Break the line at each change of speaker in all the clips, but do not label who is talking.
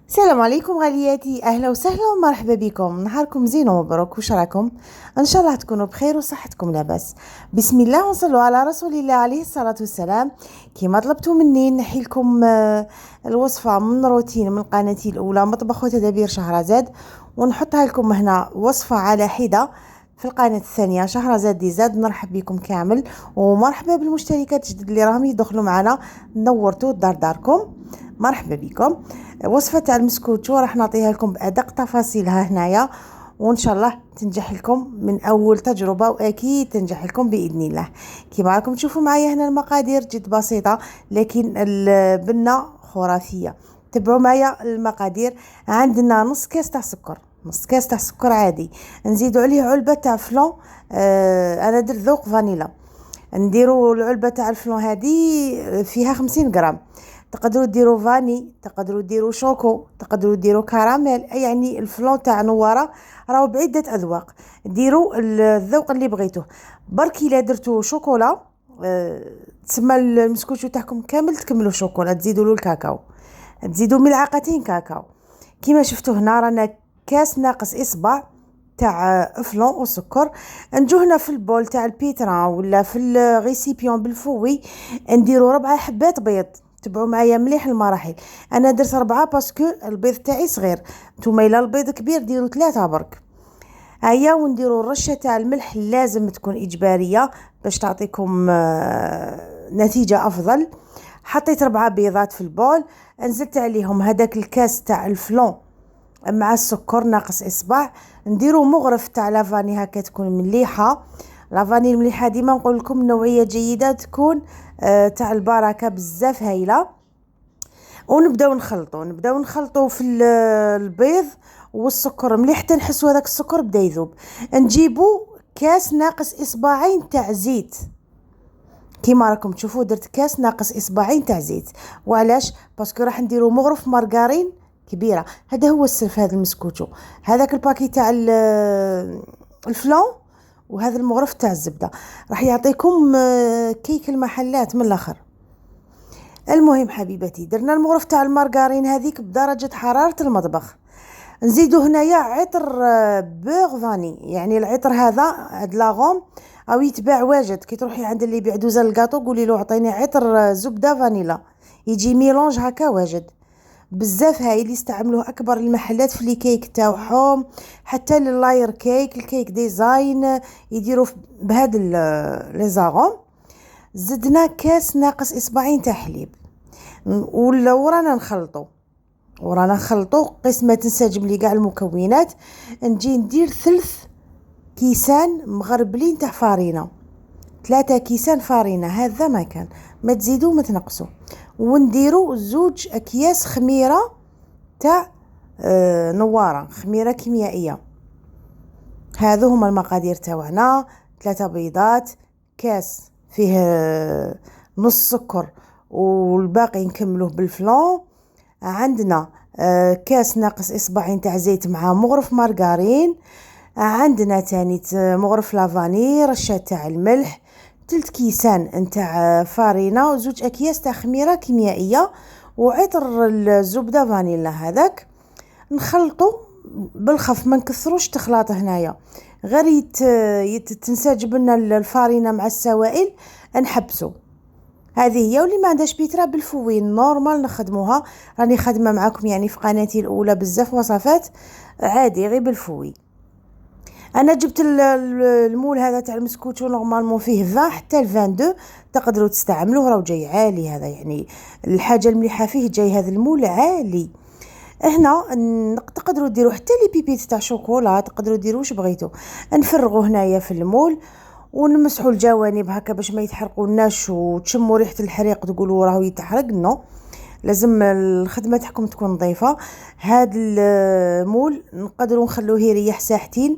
السلام عليكم غالياتي، اهلا وسهلا ومرحبا بكم. نهاركم زين ومبروك. وش راكم؟ ان شاء الله تكونوا بخير وصحتكم لاباس. بسم الله ونصلوا على رسول الله عليه الصلاه والسلام. كما طلبتوا مني نحي لكم الوصفه من روتين من قناتي الاولى مطبخ وتدابير شهرزاد، ونحطها لكم هنا وصفه على حده في القناه الثانيه شهرزاد دي زاد. نرحب بكم كامل ومرحبا بالمشتركات الجدد اللي راهم يدخلوا معنا. نورتوا داركم، مرحبا بكم. وصفة تاع المسكوتشو راح نعطيها لكم بأدق تفاصيلها هنايا، وان شاء الله تنجح لكم من اول تجربة، واكيد تنجح لكم باذن الله. كما راكم تشوفوا معايا هنا المقادير جد بسيطة لكن البنة خرافية. تبعوا معايا المقادير. عندنا نص كاس تاع سكر، نص كاس تاع سكر عادي، نزيدوا عليه علبة تاع فلون. انا درت ذوق فانيلا. نديروا العلبة تاع الفلون هذه فيها 50 غرام. تقدروا ديروا فاني، تقدروا ديروا شوكو، تقدروا ديروا كراميل، يعني الفلون تاع نواره راهو بعده اذواق. ديروا الذوق اللي بغيتوه. برك الا درتوا شوكولا تسمى المسكوتشو تاعكم كامل تكملوا شوكولا، تزيدوا له الكاكاو، تزيدوا ملعقتين كاكاو. كيما شفتوا هنا رانا كاس ناقص اصبع تاع افلون وسكر. نجو هنا في البول تاع البيتران ولا في الغيسيبيون بالفوي نديروا 4 حبات بيض. تبعوا معايا مليح المراحل. انا درت 4 باسكو البيض تاعي صغير، نتوما الا البيض كبير ديروا 3 برك. هيا ونديروا الرشه تاع الملح لازم تكون اجباريه باش تعطيكم نتيجه افضل. حطيت 4 بيضات في البول، نزلت عليهم هذاك الكاس تاع الفلون مع السكر ناقص اصبع. نديروا مغرف تاع لافاني هكا تكون مليحه. لافاني المليحه ديما نقول لكم نوعيه جيده تكون تاع البركه بزاف هايله. ونبداو نخلطوا في البيض والسكر مليح حتى نحسوا هذاك السكر بدا يذوب. نجيبوا كاس ناقص اصبعين تاع زيت. كيما راكم تشوفوا درت كاس ناقص اصبعين تاع زيت. وعلاش؟ باسكو راح نديروا مغرف مارغرين كبيره. هذا هو السر في هذا المسكوتشو، هذاك الباكي تاع الفلون وهذا المغرف تاع الزبده راح يعطيكم كيك المحلات من الاخر. المهم حبيبتي، درنا المغرف تاع المارغرين هذيك بدرجه حراره المطبخ. نزيدو هنايا عطر بوغ فاني، يعني العطر هاد لاغوم او يتباع واجد. كي تروحي عند اللي يبيع دوزه الكاطو قولي له عطيني عطر زبده فانيلا، يجي ميلونج هكا واجد بزاف هايل. يستعملوه اكبر المحلات في لي كيك تاعهم، حتى لللاير كيك، الكيك ديزاين يديروا بهاد لي زاغوم. زدنا كاس ناقص اصبعين تاع حليب ورانا نخلطو قيس ما تنسجم لي كاع المكونات. نجي ندير 3 كيسان مغربلين تاع فارينه، 3 كيسان فارينه. هذا ما كان، ما تزيدوا ما تنقصوا. ونديروا 2 اكياس خميره تاع نواره، خميره كيميائيه. هذو هما المقادير تاعنا. 3 بيضات، كاس فيه نص سكر والباقي نكملوه بالفلون. عندنا كاس ناقص اصبعين تاع زيت مع مغرف مارغرين. عندنا تاني مغرف لافاني، رشه تاع الملح، 3 كيسان نتاع فارينه، و2 اكياس تاع خميره كيميائيه، وعطر الزبده فانيلا. هذاك نخلطوا بالخف، ما نكثروش تخلاط هنايا، غير تنسجم لنا الفارينه مع السوائل نحبسوا. هذه هي. واللي ما عندهاش بيترا بالفوين نورمال نخدموها. راني خادمه معكم يعني في قناتي الاولى بزاف وصفات عادي غير بالفوي. انا جبت المول هذا تاع المسكوتشو نورمالمون فيه 20 حتى 22، تقدروا تستعملوه، راه جاي عالي هذا. يعني الحاجه المليحه فيه جاي هذا المول عالي. هنا تقدروا ديروا حتى لي بيبيت تاع شوكولا، تقدروا ديروا واش بغيتوا. نفرغوا هنايا في المول ونمسحوا الجوانب هكا باش ما يتحرقوناش وتشموا ريحه الحريق تقولوا راهو يتحرق. نو، لازم الخدمه تاعكم تكون نظيفه. هاد المول نقدروا نخلوه يريح ساعتين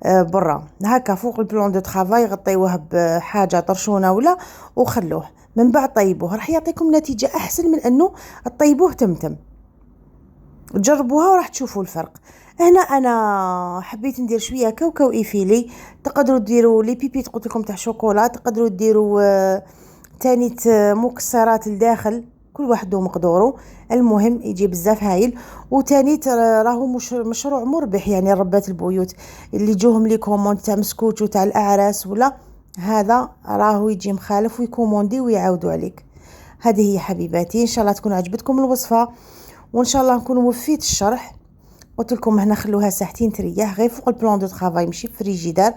برا هكا فوق البلون دو طرافاي، غطيوه بحاجه طرشونه ولا وخلوه. من بعد طيبوه راح يعطيكم نتيجه احسن من انه طيبوه تمتم. جربوها وراح تشوفوا الفرق. هنا انا حبيت ندير شويه كاوكاو ايفيلي. تقدروا ديروا لي بيبيت قلت لكم تاع شوكولا، تقدروا ديروا تاني مكسرات الداخل كل واحد ومقدوره. المهم يجي بزاف هايل. وتاني راهو مشروع مربح، يعني ربات البيوت اللي جوهم لي كوموند تاع مسكوت وتاع الاعراس ولا هذا راهو يجي مخالف ويكوموندي ويعاودوا عليك. هذه هي حبيباتي، ان شاء الله تكون عجبتكم الوصفه، وان شاء الله نكون وفيت الشرح. قلت لكم هنا خلوها ساعتين تريح غير فوق البلان دو طرافاي ماشي في فريجيدار،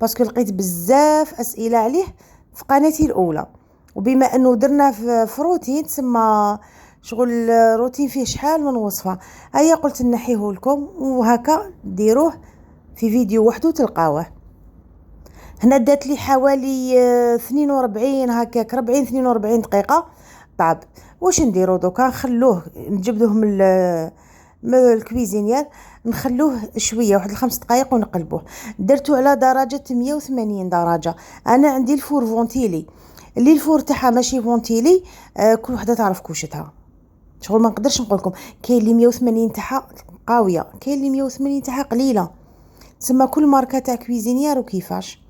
باسكو لقيت بزاف اسئله عليه في قناتي الاولى. وبما انه درنا في روتين تسمى شغل روتين فيه شحال من وصفه، هيا قلت نحيه لكم وهكا ديروه في فيديو وحده تلقاوه. هنا دات لي حوالي 42 هكاك 42 دقيقه طاب. واش نديرو دوكا؟ نخلوه نجبدوه من الكويزينير، نخلوه شويه واحد 5 دقائق ونقلبوه. درتو على درجه 180 درجه. انا عندي الفور فونتيلي، اللي الفور تاعها ماشي فونتيلي كل وحده تعرف كوشتها. شغل ما نقدرش نقول لكم كاين اللي 180 تاعها قويه، كاين اللي 180 تاعها قليله، تسمى كل ماركه تاع كويزينير وكيفاش.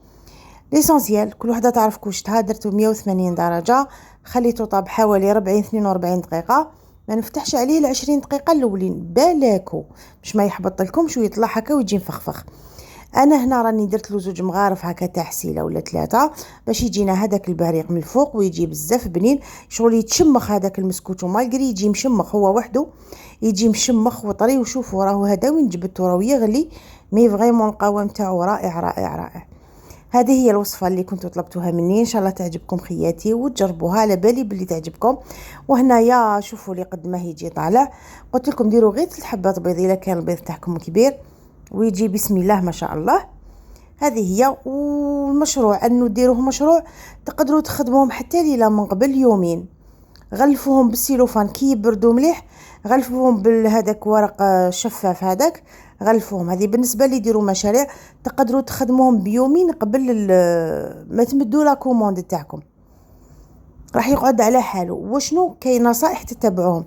ليسونسيال كل وحده تعرف كوشتها. درتو 180 درجه، خليته طاب حوالي 42 دقيقه. ما نفتحش عليه 20 دقيقه الاولين بالاكو باش ما يحبط لكمش ويطلع هكا ويجي مفخفخ. انا هنا راني درت له 2 مغارف هكا تاع حسيله ولا 3 باش يجينا هذاك البريق من الفوق ويجي بزاف بنين. شغل يتشمخ هذاك المسكوت ومالغري يجي مشمخ هو وحده، يجي مشمخ وطري. وشوفوا راهو هذا وين جبدته راهو يغلي، مي فريمون القوام تاعو رائع رائع رائع. هذه هي الوصفه اللي كنتوا طلبتوها مني، ان شاء الله تعجبكم خياتي وتجربوها، على بالي باللي تعجبكم. وهنايا شوفوا لي قد ما يجي طالع. قلت لكم ديروا غير 3 حبات بيض الا كان البيض تاعكم كبير ويجي بسم الله ما شاء الله. هذه هي. والمشروع انه ديروه مشروع تقدروا تخدموهم حتى ليله من قبل يومين. غلفوهم بالسيلوفان كي يبردوا مليح، غلفوهم بهذاك ورق شفاف هذاك، غلفوهم. هذه بالنسبه لي يديروا مشاريع تقدروا تخدموهم بيومين قبل ما تمدوا لا كوموند تاعكم، راح يقعد على حاله. وشنو كاين نصائح تتبعوهم؟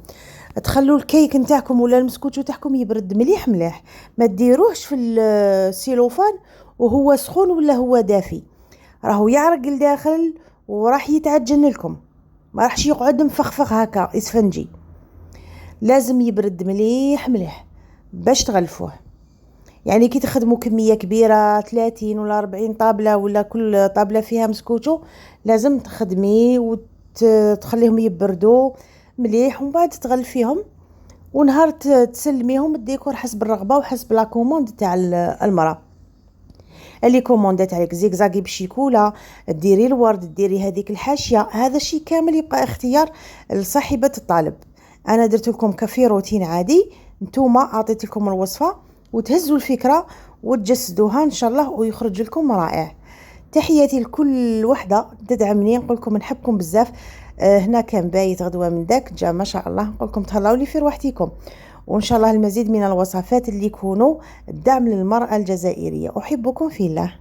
تخلوا الكيك نتاعكم ولا المسكوت تاعكم يبرد مليح مليح، ما ديروهش في السيلوفان وهو سخون ولا هو دافي، راهو يعرق لداخل وراح يتعجن لكم، ما راحش يقعد مفخفخ هكا اسفنجي. لازم يبرد مليح مليح باش تغلفوه. يعني كي تخدموا كميه كبيره 30 ولا 40 طابله ولا كل طابله فيها مسكوتو، لازم تخدمي وتخليهم يبردوا مليح ومن بعد تغلفيهم. ونهار تسلميهم الديكور حسب الرغبه وحسب لا كوموند تاع المراه اللي كوموندات عليك. زيكزاكي بشيكولا، ديري الورد، ديري هذيك الحاشيه، هذا الشيء كامل يبقى اختيار لصاحبه الطالب. انا درت لكم كفي روتين عادي، نتوما اعطيت لكم الوصفه وتهزوا الفكره وتجسدوها ان شاء الله ويخرج لكم رائع. تحياتي لكل وحده تدعمني، نقول لكم نحبكم بزاف. هنا كان بايت غدوه من داك جا ما شاء الله. نقول لكم تهلاو لي في روحتكم، وإن شاء الله المزيد من الوصفات اللي يكونوا الدعم للمرأة الجزائرية. أحبكم في الله.